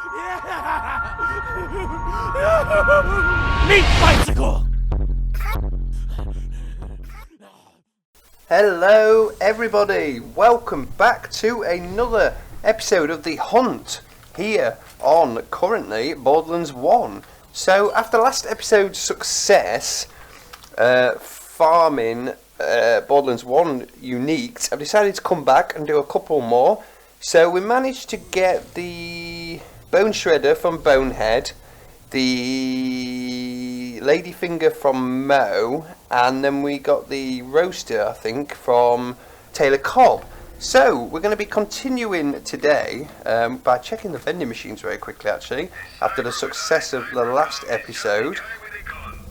Meat bicycle! Hello everybody, welcome back to another episode of The Hunt here on currently Borderlands 1. So after last episode's success farming Borderlands 1 uniques, I've decided to come back and do a couple more. So we managed to get the Bone Shredder from Bonehead, the Ladyfinger from Mo, and then we got the Roaster, I think, from Taylor Cobb. So we're going to be continuing today by checking the vending machines very quickly, actually, after the success of the last episode.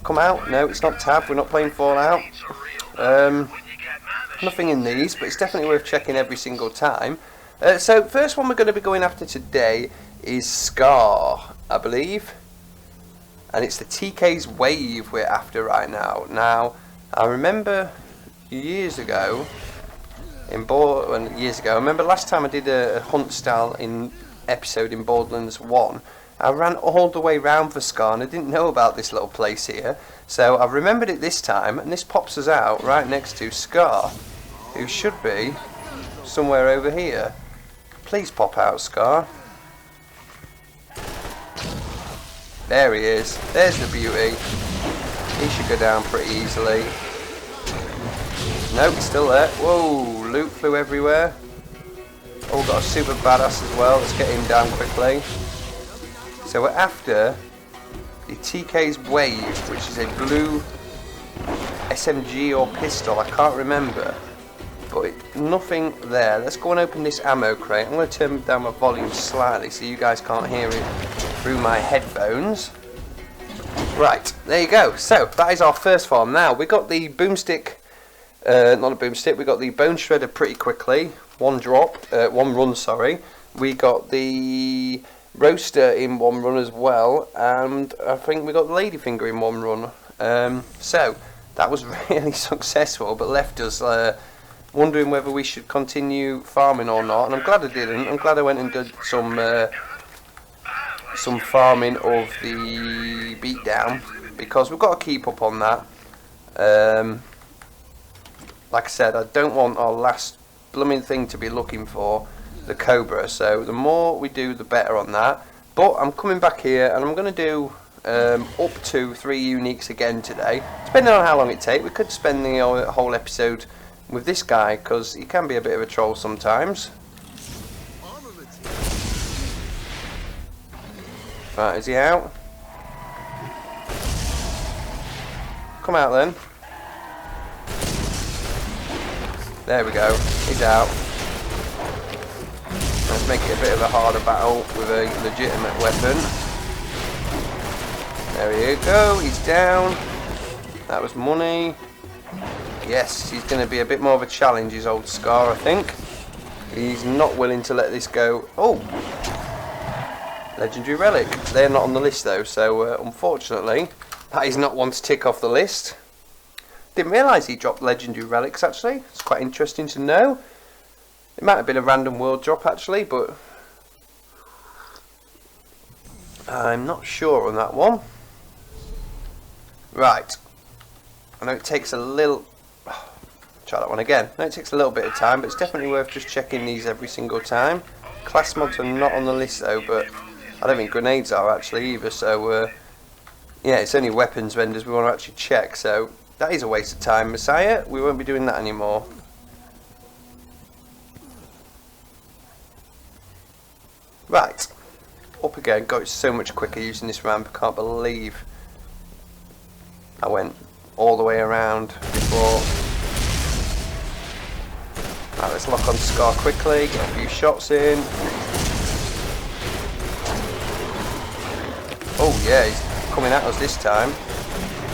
Come out? No, it's not Tab, we're not playing Fallout. Nothing in these, but it's definitely worth checking every single time. So first one we're going to be going after today is Scar, I believe. And it's the TK's Wave we're after right now. Now, I remember years ago, I remember last time I did a hunt style episode in Borderlands 1, I ran all the way round for Scar and I didn't know about this little place here. So I've remembered it this time, and this pops us out right next to Scar, who should be somewhere over here. Please pop out, Scar. There he is. There's the beauty. He should go down pretty easily. Nope, he's still there. Whoa, loot flew everywhere. Oh, got a super badass as well. Let's get him down quickly. So we're after the TK's Wave, which is a blue SMG or pistol. I can't remember. But nothing there. Let's go and open this ammo crate. I'm going to turn down my volume slightly so you guys can't hear it through my headphones. Right, there you go. So that is our first farm. Now we got the boomstick, not a boomstick. We got the Bone Shredder pretty quickly. One run. Sorry. We got the Roaster in one run as well, and I think we got the Ladyfinger in one run. So that was really successful, but left us wondering whether we should continue farming or not. And I'm glad I didn't. I'm glad I went and did some farming of the beatdown, because we've got to keep up on that. Like I said, I don't want our last blooming thing to be looking for the Cobra, so the more we do the better on that. But I'm coming back here and I'm going to do up to 3 uniques again today, depending on how long it takes. We could spend the whole episode with this guy, because he can be a bit of a troll sometimes. Right, is he out? Come out then. There we go, he's out. Let's make it a bit of a harder battle with a legitimate weapon. There you go, he's down. That was money. Yes, he's going to be a bit more of a challenge, his old Scar, I think. He's not willing to let this go. Oh! Legendary Relic. They're not on the list though, so unfortunately, that is not one to tick off the list. Didn't realise he dropped Legendary Relics actually. It's quite interesting to know. It might have been a random world drop actually, but I'm not sure on that one. Right. I know it takes a little... Try that one again. I know it takes a little bit of time, but it's definitely worth just checking these every single time. Class mods are not on the list though, but I don't think grenades are actually either, so yeah, it's only weapons vendors we want to actually check, so that is a waste of time. Messiah, we won't be doing that anymore. Right, up again. God, it's so much quicker using this ramp. I can't believe I went all the way around before. Right, let's lock on Scar quickly, get a few shots in. Oh yeah, he's coming at us this time.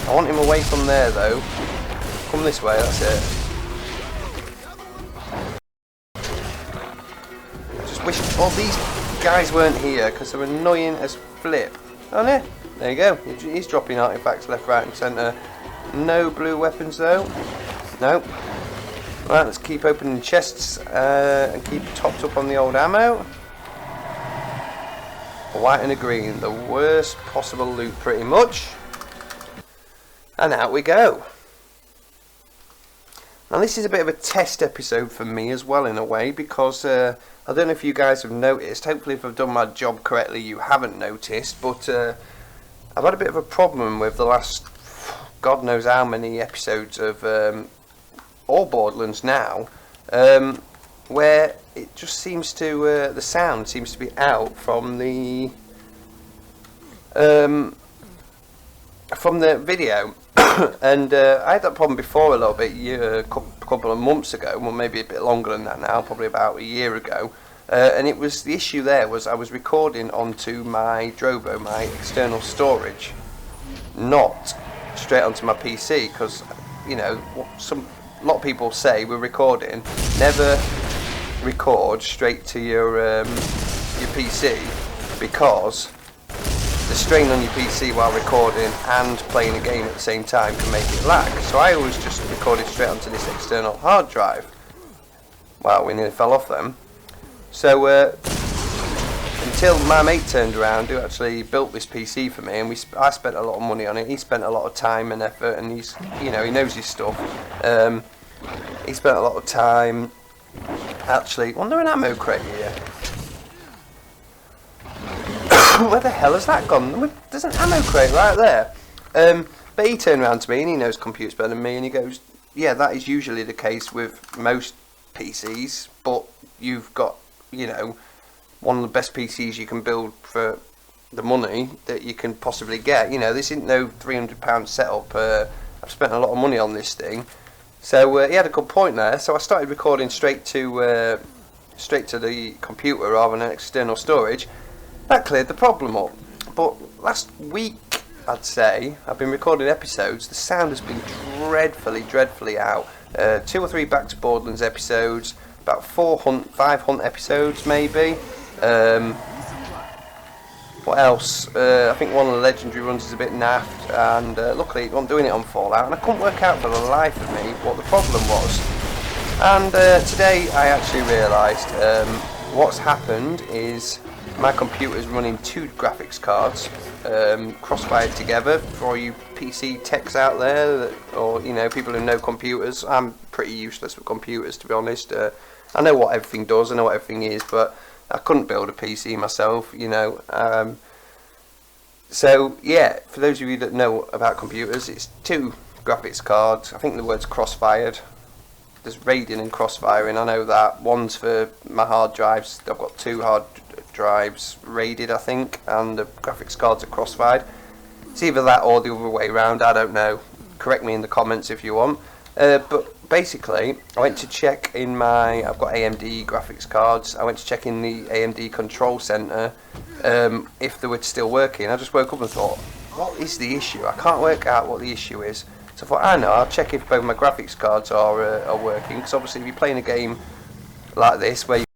I want him away from there though. Come this way, that's it. I just wish all these guys weren't here, because they're annoying as flip. Oh no, there you go. He's dropping artifacts left, right and centre. No blue weapons though. No. Right, let's keep opening chests and keep topped up on the old ammo. a white and a green. The worst possible loot pretty much. And out we go. Now this is a bit of a test episode for me as well in a way, because I don't know if you guys have noticed, hopefully if I've done my job correctly you haven't noticed, but I've had a bit of a problem with the last God knows how many episodes of all Borderlands now, where it just seems to, the sound seems to be out from the video. And I had that problem before a little bit, a couple of months ago, well maybe a bit longer than that now, probably about a year ago. And it was, the issue there was I was recording onto my Drobo, my external storage, not straight onto my PC, because you know a lot of people say we're recording, never record straight to your PC, because the strain on your PC while recording and playing a game at the same time can make it lag. So I always just recorded straight onto this external hard drive. Wow, we nearly fell off them. So until my mate turned around, who actually built this PC for me, and I spent a lot of money on it. He spent a lot of time and effort, and he knows his stuff. He spent a lot of time. Actually, wasn't there an ammo crate here? Where the hell has that gone? There's an ammo crate right there. But he turned around to me, and he knows computers better than me, and he goes, yeah, that is usually the case with most PCs, but you've got, one of the best PCs you can build for the money that you can possibly get. This isn't no £300 setup. I've spent a lot of money on this thing. So he had a good point there, so I started recording straight to the computer rather than external storage. That cleared the problem up. But last week, I'd say, I've been recording episodes. The sound has been dreadfully out. 2 or 3 Back to Borderlands episodes, about 5 hunt episodes maybe. What else? I think one of the legendary runs is a bit naffed, and luckily it wasn't doing it on Fallout, and I couldn't work out for the life of me what the problem was. And today I actually realised what's happened is my computer's running 2 graphics cards cross-fired together. For all you PC techs out there, or people who know computers, I'm pretty useless with computers, to be honest. I know what everything does, I know what everything is, but I couldn't build a PC myself, So yeah, for those of you that know about computers, it's 2 graphics cards. I think the word's cross-fired. There's raiding and cross-firing, I know that. One's for my hard drives. I've got 2 hard drives raided, I think, and the graphics cards are cross-fired. It's either that or the other way around, I don't know. Correct me in the comments if you want. But basically, I went to check in I've got AMD graphics cards. I went to check in the AMD control center if they were still working. I just woke up and thought, what is the issue? I can't work out what the issue is. So I thought, I know, I'll check if both my graphics cards are working, because obviously if you're playing a game like this where you've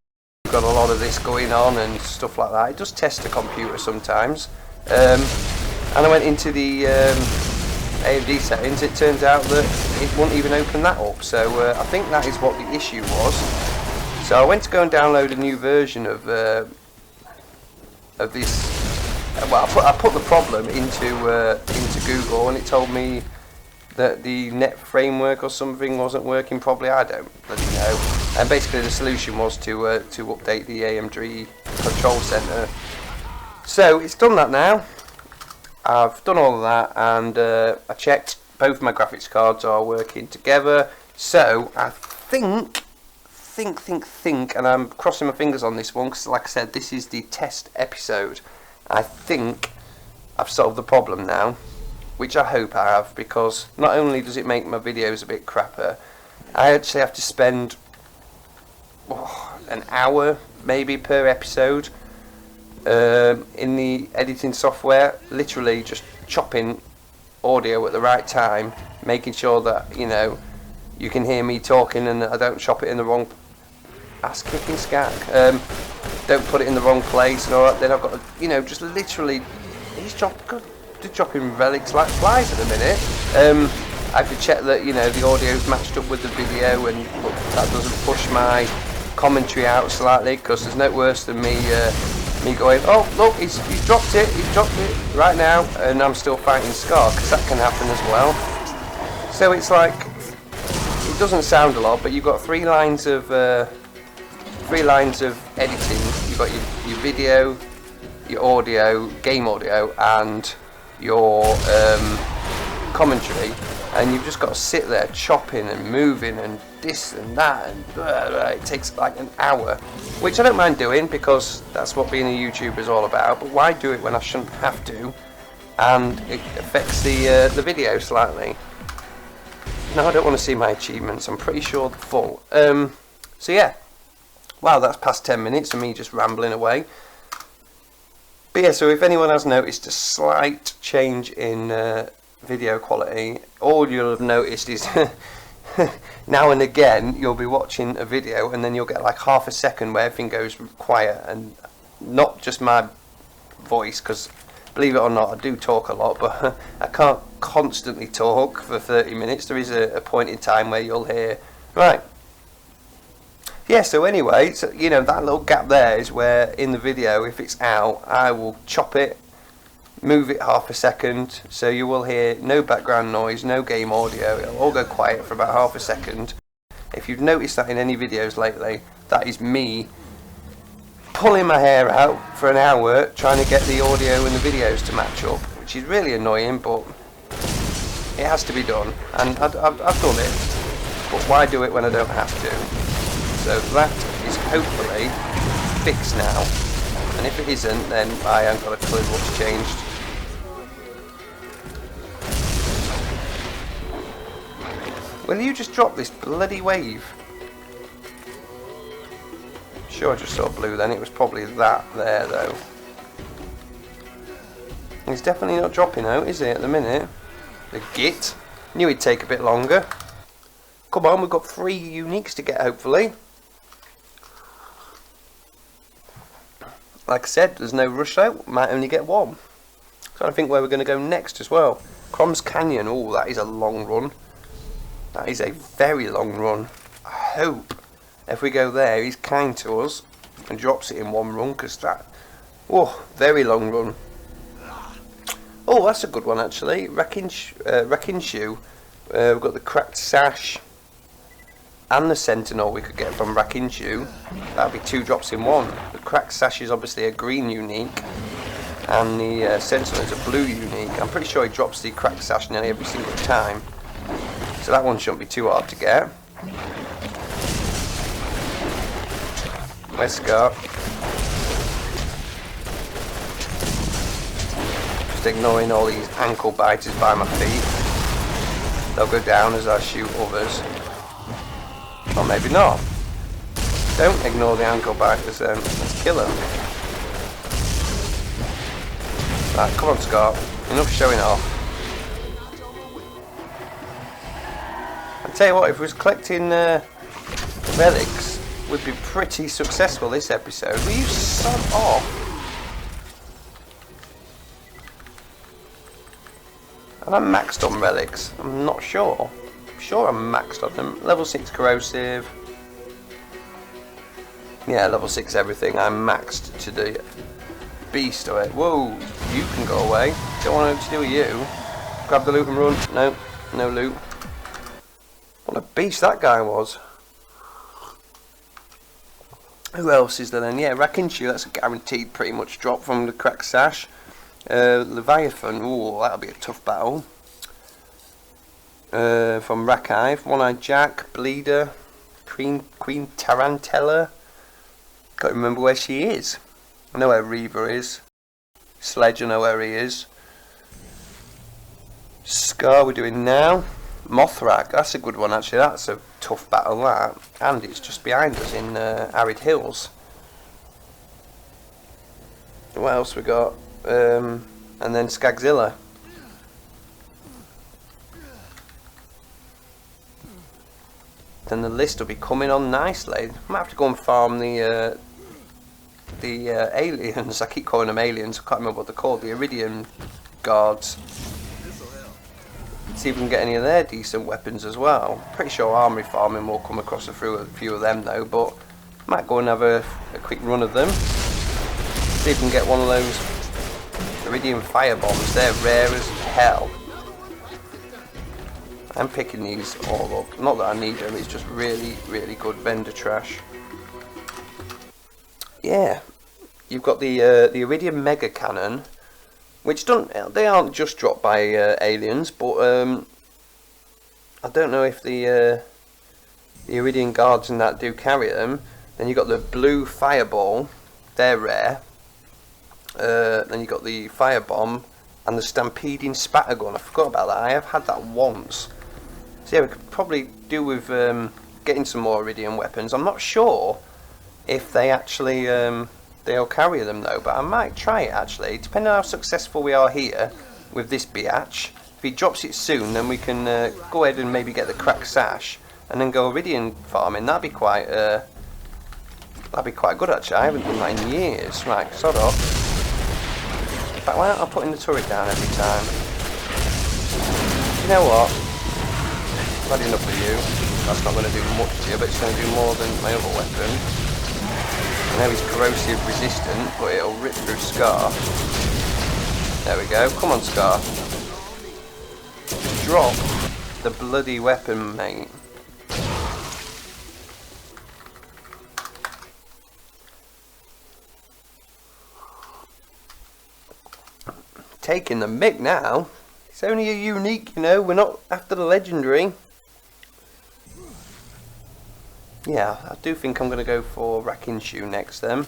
got a lot of this going on and stuff like that, it does test the computer sometimes. And I went into the AMD settings. It turns out that it won't even open that up, so I think that is what the issue was. So I went to go and download a new version of this. Well, I put the problem into Google, and it told me that the net framework or something wasn't working properly. I don't bloody know. And basically the solution was to update the AMD control center. So it's done that now. I've done all of that, and I checked both my graphics cards are working together. So I think, and I'm crossing my fingers on this one, because like I said, this is the test episode. I think I've solved the problem now, which I hope I have, because not only does it make my videos a bit crapper, I actually have to spend an hour maybe per episode in the editing software, literally just chopping audio at the right time, making sure that you can hear me talking and I don't chop it in the wrong ass kicking scat, don't put it in the wrong place and all that. Then I've got to just literally dropping relics like flies at the minute. I have to check that the audio's matched up with the video, and that doesn't push my commentary out slightly, because there's no worse than me me going, oh look, he's dropped it right now, and I'm still fighting Scar, because that can happen as well. So it's like, it doesn't sound a lot, but you've got three lines of editing. You've got your video, your audio, game audio, and your commentary, and you've just got to sit there chopping and moving and this and that, and blah, blah. It takes like an hour, which I don't mind doing because that's what being a YouTuber is all about. But why do it when I shouldn't have to, and it affects the video slightly. No, I don't want to see my achievements. I'm pretty sure they're full. So yeah, wow, that's past 10 minutes of me just rambling away. But yeah, so if anyone has noticed a slight change in video quality, all you'll have noticed is now and again you'll be watching a video and then you'll get like half a second where everything goes quiet, and not just my voice, because believe it or not I do talk a lot, but I can't constantly talk for 30 minutes. There is a point in time where you'll hear, right. Yeah, so anyway, so you know, that little gap there is where in the video, if it's out, I will chop it, move it half a second, so you will hear no background noise, no game audio. It'll all go quiet for about half a second. If you've noticed that in any videos lately, that is me pulling my hair out for an hour trying to get the audio and the videos to match up, which is really annoying, but it has to be done, and I've done it. But why do it when I don't have to? So that is hopefully fixed now, and if it isn't, then I haven't got a clue what's changed. Will you just drop this bloody wave? Sure, I just saw blue then. It was probably that there though. It's definitely not dropping out, is it, at the minute? The git. Knew it'd take a bit longer. Come on, we've got 3 uniques to get, hopefully. Like I said, there's no rush out. Might only get 1. Trying to think where we're going to go next as well. Crom's Canyon. Oh, that is a long run. That is a very long run. I hope if we go there, he's kind to us and drops it in 1 run, because that, oh, very long run. Oh, that's a good one actually. Rakenu. We've got the cracked sash and the sentinel we could get from Rakenu. That'll be 2 drops in 1. The cracked sash is obviously a green unique, and the sentinel is a blue unique. I'm pretty sure he drops the cracked sash nearly every single time, so that one shouldn't be too hard to get. Where's Scar? Just ignoring all these ankle biters by my feet. They'll go down as I shoot others. Or maybe not. Don't ignore the ankle biters then. Let's kill them. Right, come on Scar. Enough showing off. I tell you what, if we was collecting relics, we'd be pretty successful this episode. Will you son off? Am I maxed on relics? I'm not sure. I'm sure I'm maxed on them. Level 6 corrosive. Yeah, level 6 everything. I'm maxed to the beast of it. Whoa, you can go away. Don't want to do with you. Grab the loot and run. No, no loot. What a beast that guy was. Who else is there then? Yeah, Rakenu, that's a guaranteed pretty much drop from the cracked sash. Leviathan, ooh, that'll be a tough battle. From Rakive, One-Eyed Jack, Bleeder, Queen Tarantella. Can't remember where she is. I know where Reaver is. Sledge, I know where he is. Scar we're doing now. Mothrak, that's a good one actually. That's a tough battle that, and it's just behind us in Arid Hills. What else we got? And then Skagzilla. Then the list will be coming on nicely. I might have to go and farm the aliens. I keep calling them aliens. I can't remember what they're called. The Aridian guards. See if we can get any of their decent weapons as well. Pretty sure armory farming will come across a few of them though, but might go and have a quick run of them. See if we can get one of those Aridian fire bombs. They're rare as hell. I'm picking these all up. Not that I need them, it's just really, really good vendor trash. Yeah, you've got the Aridian Mega Cannon, which they aren't just dropped by aliens, but I don't know if the Aridian guards and that do carry them. Then you've got the blue fireball, they're rare. Then you've got the firebomb and the stampeding spatter gun. I forgot about that. I have had that once. So yeah, we could probably do with getting some more Aridian weapons. I'm not sure if they actually they'll carry them though, but I might try it actually, depending on how successful we are here with this biatch. If he drops it soon, then we can go ahead and maybe get the cracked sash and then go Aridian farming. That'd be quite good actually. I haven't done that in years. Right, sod off. In fact, why aren't I putting the turret down every time? You know what? I've had enough of you. That's not going to do much to you, but it's going to do more than my other weapon. I know he's corrosive resistant, but it'll rip through Scar. There we go. Come on, Scar. Just drop the bloody weapon, mate. Taking the mick now. It's only a unique, you know. We're not after the legendary. Yeah, I do think I'm going to go for Rakenu next then.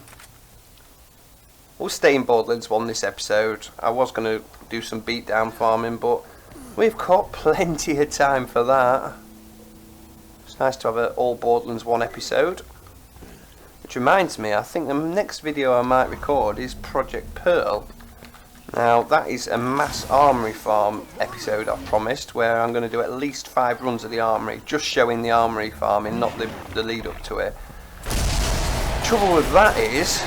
We'll stay in Borderlands 1 this episode. I was going to do some beatdown farming, but we've got plenty of time for that. It's nice to have an all Borderlands 1 episode. Which reminds me, I think the next video I might record is Project Pearl. Now that is a mass armory farm episode I've promised, where I'm going to do at least 5 runs of the armory, just showing the armory farming, not the lead up to it. Trouble with that is,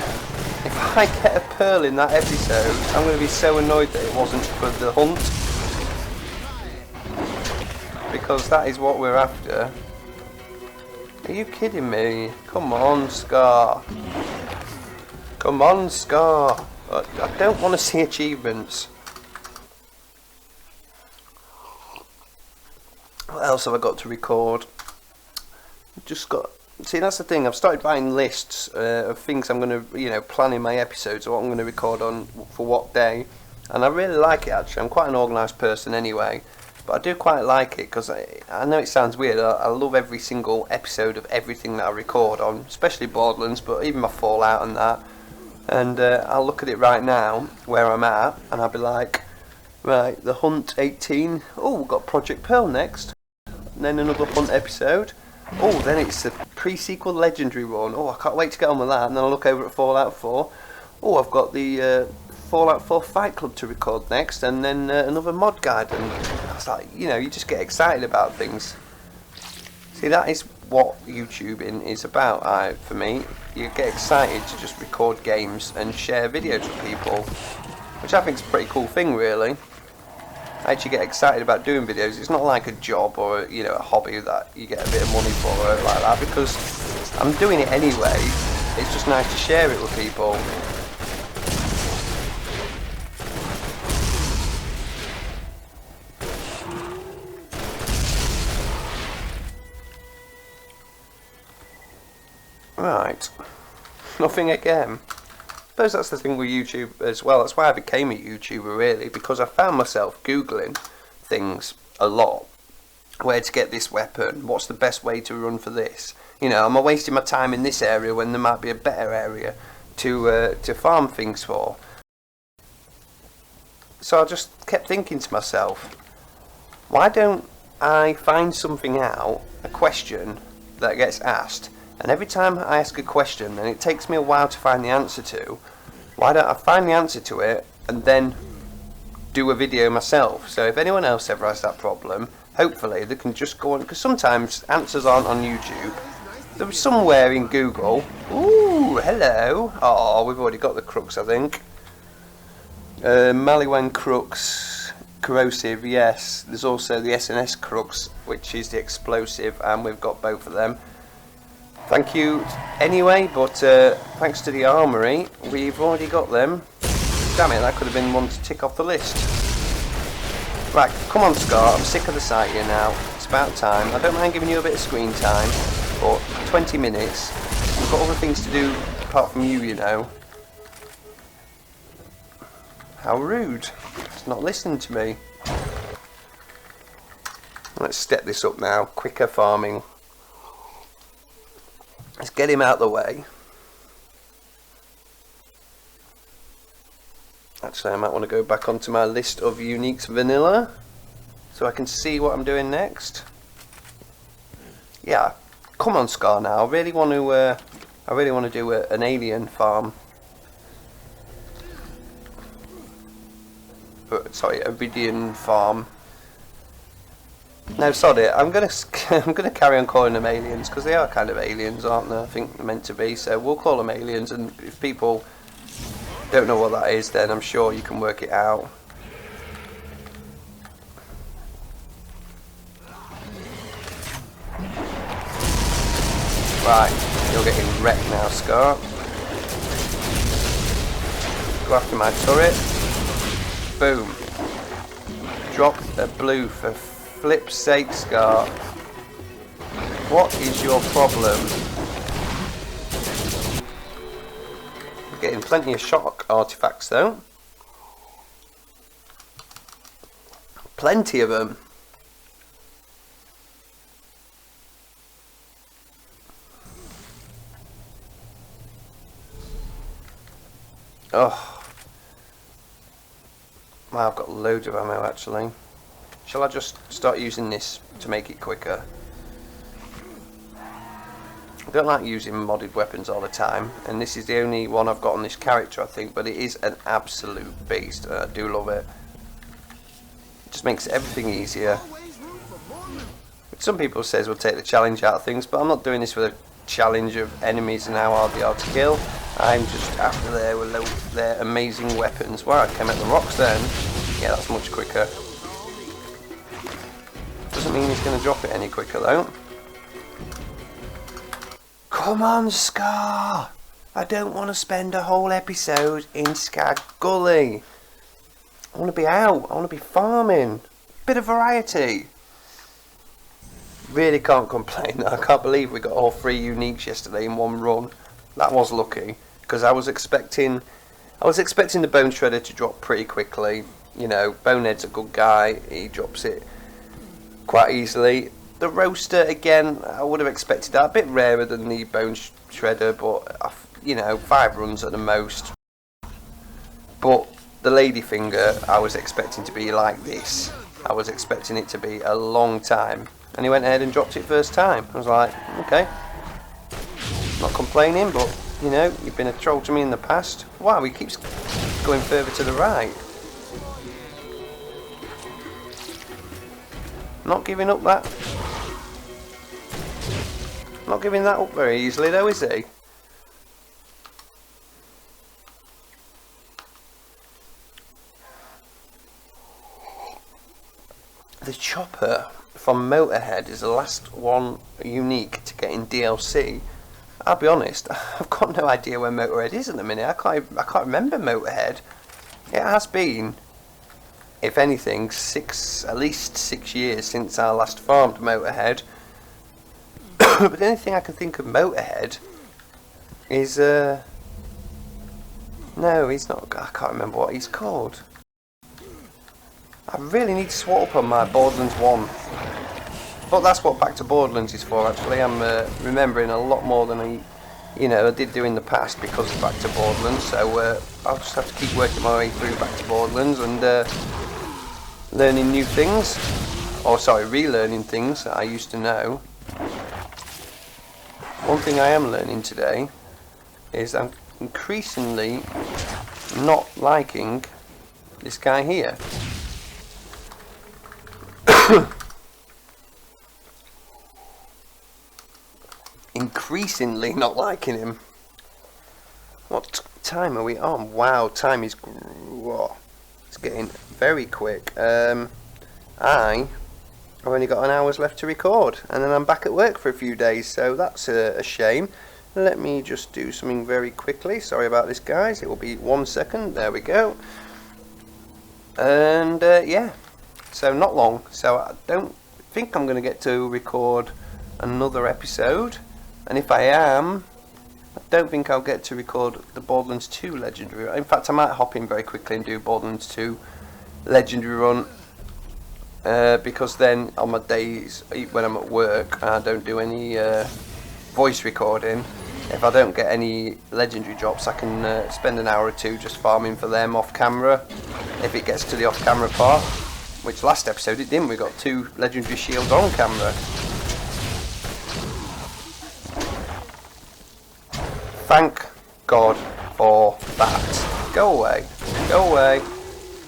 if I get a pearl in that episode, I'm going to be so annoyed that it wasn't for the hunt, because that is what we're after. Are you kidding me? Come on, Scar. Come on, Scar. I don't want to see achievements. What else have I got to record? Just got... See, that's the thing. I've started buying lists of things I'm going to, you know, plan in my episodes, or what I'm going to record on for what day. And I really like it, actually. I'm quite an organised person anyway. But I do quite like it, because I know it sounds weird. I love every single episode of everything that I record on, especially Borderlands, but even my Fallout and that. And I'll look at it right now, where I'm at, and I'll be like, right, the Hunt 18, oh, we've got Project Pearl next, and then another Hunt episode, oh, then it's the pre-sequel Legendary run, oh, I can't wait to get on with that, and then I'll look over at Fallout 4, oh, I've got the Fallout 4 Fight Club to record next, and then another mod guide, and it's like, you know, you just get excited about things. See, that is what YouTubing is about, for me. You get excited to just record games and share videos with people, which I think is a pretty cool thing, really. I actually get excited about doing videos. It's not like a job or, you know, a hobby that you get a bit of money for or like that, because I'm doing it anyway. It's just nice to share it with people. Right, nothing again. I suppose that's the thing with YouTube as well. That's why I became a YouTuber, really, because I found myself Googling things a lot. Where to get this weapon? What's the best way to run for this? You know, am I wasting my time in this area when there might be a better area to farm things for? So I just kept thinking to myself, why don't I find something out, a question that gets asked, and every time I ask a question and it takes me a while to find the answer to, why don't I find the answer to it and then do a video myself? So if anyone else ever has that problem, hopefully they can just go on, because sometimes answers aren't on YouTube. They're somewhere in Google. Ooh, hello. Oh, we've already got the crooks, I think. Maliwan crooks, corrosive, yes. There's also the SNS crooks, which is the explosive, and we've got both of them. Thank you anyway, but thanks to the armory, we've already got them. Damn it, that could have been one to tick off the list. Right, come on Scar, I'm sick of the sight here now. It's about time. I don't mind giving you a bit of screen time, but 20 minutes. We've got other things to do apart from you, you know. How rude. It's not listening to me. Let's step this up now. Quicker farming. Let's get him out of the way. Actually, I might want to go back onto my list of uniques vanilla so I can see what I'm doing next. Yeah, come on Scar now. I really want to do an alien farm. Sorry, Aridian farm. No, sorry. I'm gonna carry on calling them aliens because they are kind of aliens, aren't they? I think they're meant to be. So we'll call them aliens, and if people don't know what that is, then I'm sure you can work it out. Right, you're getting wrecked now, Scar. Go after my turret. Boom. Drop a blue for flip's sake, Scar. What is your problem? We're getting plenty of shock artifacts though. Plenty of them. Oh. Wow, I've got loads of ammo actually. Shall I just start using this to make it quicker? I don't like using modded weapons all the time, and this is the only one I've got on this character I think, but it is an absolute beast and I do love it. It just makes everything easier. Some people says we'll take the challenge out of things, but I'm not doing this for the challenge of enemies and how hard they are to kill. I'm just after their amazing weapons. Wow, I came at the rocks then. Yeah, that's much quicker. Doesn't mean he's going to drop it any quicker though. Come on, Scar! I don't want to spend a whole episode in Skag Gully. I want to be out. I want to be farming. Bit of variety. Really can't complain. I can't believe we got all 3 uniques yesterday in one run. That was lucky because I was expecting the Bone Shredder to drop pretty quickly. You know, Bonehead's a good guy. He drops it quite easily. The Roaster again, I would have expected that, a bit rarer than the Bone Shredder, but you know, 5 runs at the most. But the Ladyfinger, I was expecting to be like this. I was expecting it to be a long time. And he went ahead and dropped it first time. I was like, okay. Not complaining, but, you know, you've been a troll to me in the past. Wow, he keeps going further to the right. Not giving up that. Not giving that up very easily though, is he? The chopper from Motorhead is the last one unique to get in DLC. I'll be honest, I've got no idea where Motorhead is at the minute. I can't remember Motorhead. It has been, if anything, at least 6 years since I last farmed Motorhead. But the only thing I can think of Motorhead is no, he's not. I can't remember what he's called. I really need to swap up on my Borderlands 1. But that's what Back to Borderlands is for actually. I'm remembering a lot more than I did do in the past because of Back to Borderlands. So I'll just have to keep working my way through Back to Borderlands and learning new things. Or sorry, relearning things that I used to know. One thing I am learning today is I'm increasingly not liking this guy here. Increasingly not liking him. What time are we on? Wow, time is it's getting very quick. I I've only got an hour's left to record, and then I'm back at work for a few days, so that's a shame. Let me just do something very quickly. Sorry about this, guys. It will be 1 second. There we go. And yeah, so not long. So I don't think I'm going to get to record another episode, and if I am, I don't think I'll get to record the Borderlands 2 Legendary. In fact, I might hop in very quickly and do Borderlands 2 Legendary run, because then on my days when I'm at work and I don't do any voice recording, if I don't get any legendary drops, I can spend an hour or two just farming for them off camera, if it gets to the off camera part, which last episode it didn't. We got 2 legendary shields on camera. Thank God for that. Go away. Go away.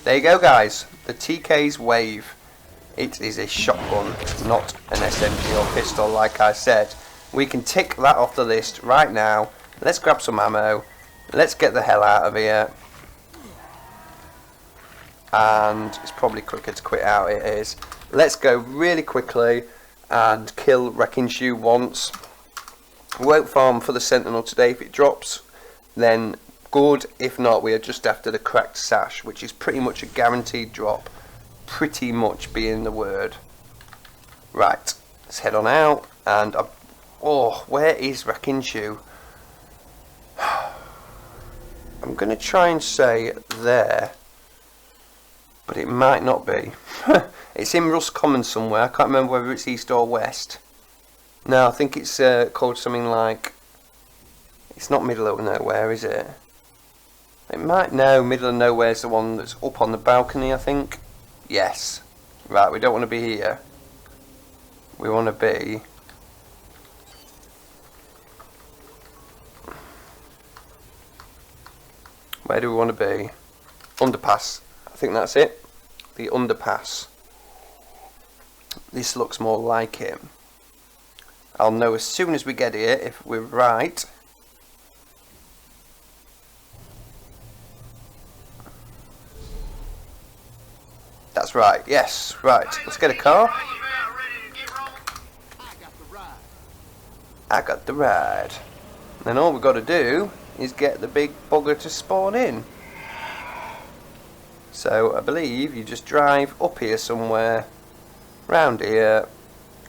There you go, guys. The TK's Wave. It is a shotgun, not an SMG or pistol, like I said. We can tick that off the list right now. Let's grab some ammo. Let's get the hell out of here. And it's probably quicker to quit out, it is. Let's go really quickly and kill Rakenu once. We won't farm for the Sentinel today. If it drops, then good. If not, we are just after the cracked sash, which is pretty much a guaranteed drop. Pretty much being the word. Right, let's head on out. And oh, where is Rakenu? I'm going to try and say there, but it might not be. It's in Rust Common somewhere. I can't remember whether it's east or west. No, I think it's called something like... It's not middle of nowhere, is it? It might... No, middle of nowhere is the one that's up on the balcony, I think. Yes. Right, we don't want to be here. We want to be... Where do we want to be? Underpass. I think that's it. The underpass. This looks more like it. I'll know as soon as we get here if we're right. That's right. Yes. Right. Let's get a car. I got the ride. Then all we've got to do is get the big bugger to spawn in. So I believe you just drive up here somewhere, round here.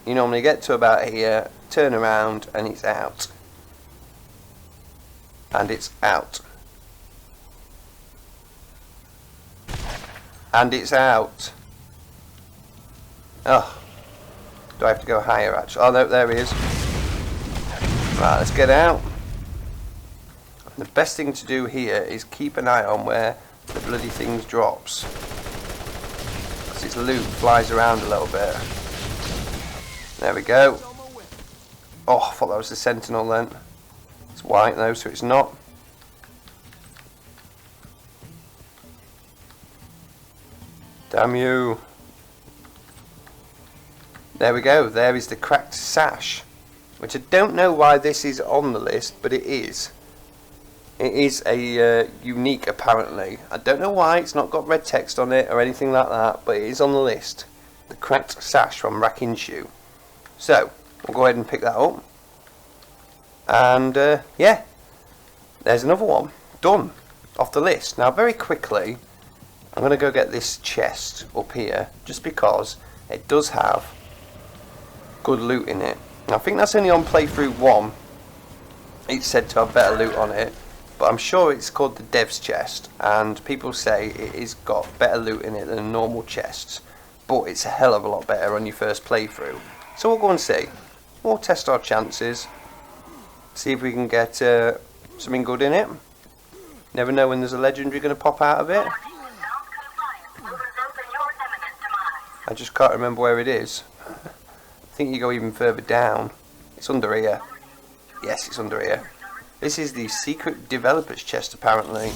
You normally get to about here, turn around, and it's out. And it's out. And it's out. Oh. Do I have to go higher actually? Oh no, there he is. Right, let's get out. The best thing to do here is keep an eye on where the bloody thing drops. Because its loot flies around a little bit. There we go. Oh, I thought that was the Sentinel then. It's white though, so it's not. Damn you. There we go. There is the cracked sash. Which I don't know why this is on the list, but it is. It is a unique apparently. I don't know why it's not got red text on it or anything like that, but it is on the list. The cracked sash from Rakenu. So, we'll go ahead and pick that up. And yeah, there's another one. Done. Off the list. Now very quickly, I'm going to go get this chest up here, just because it does have good loot in it. Now, I think that's only on playthrough 1. It's said to have better loot on it. But I'm sure it's called the Dev's Chest, and people say it has got better loot in it than normal chests, but it's a hell of a lot better on your first playthrough. So we'll go and see. We'll test our chances, see if we can get something good in it. Never know when there's a legendary going to pop out of it. I just can't remember where it is. I think you go even further down. It's under here. Yes, it's under here. This is the secret developer's chest apparently,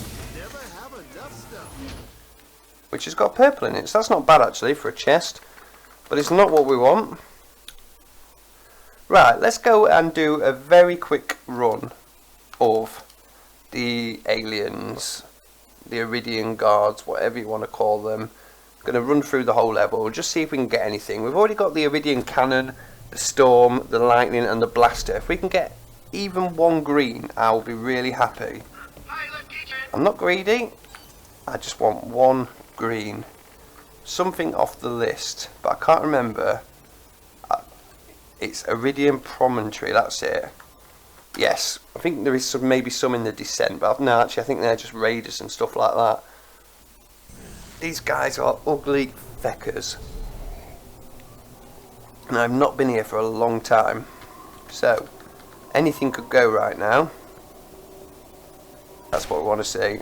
which has got purple in it, so that's not bad actually for a chest, but it's not what we want. Right, let's go and do a very quick run of the aliens, the Aridian guards, whatever you want to call them. Going to run through the whole level, just see if we can get anything. We've already got the Aridian cannon, the storm, the lightning and the blaster. If we can get even one green, I'll be really happy. I'm not greedy, I just want one green. Something off the list, but I can't remember. It's Aridian Promontory, that's it. Yes, I think there is maybe some in the descent, but no, actually I think they're just raiders and stuff like that. These guys are ugly feckers. And I've not been here for a long time. So, anything could go right now. That's what we want to see.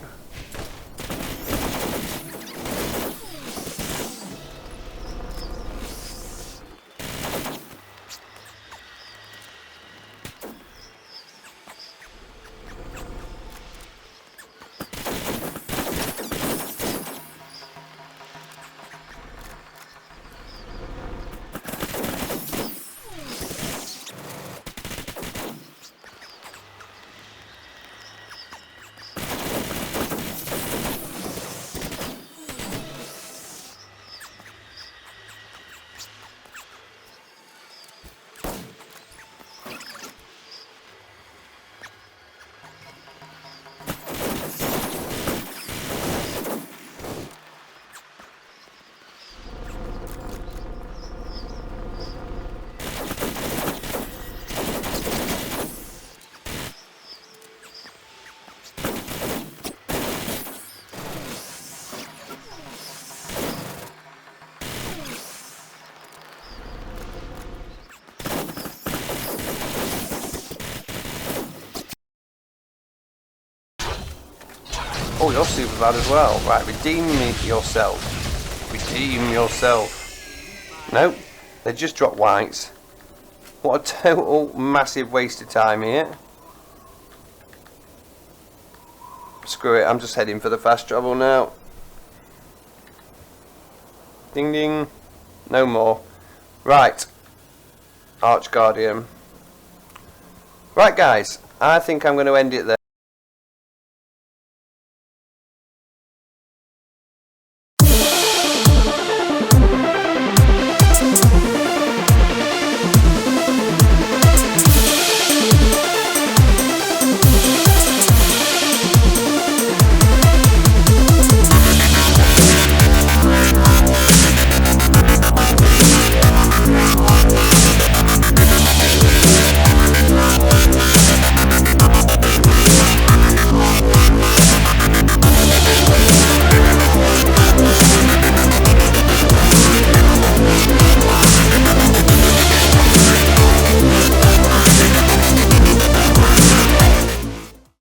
Oh, you're super bad as well. Right, redeem yourself. Redeem yourself. Nope, they just dropped whites. What a total massive waste of time here. Screw it, I'm just heading for the fast travel now. Ding ding. No more. Right. Arch Guardian. Right guys, I think I'm going to end it there.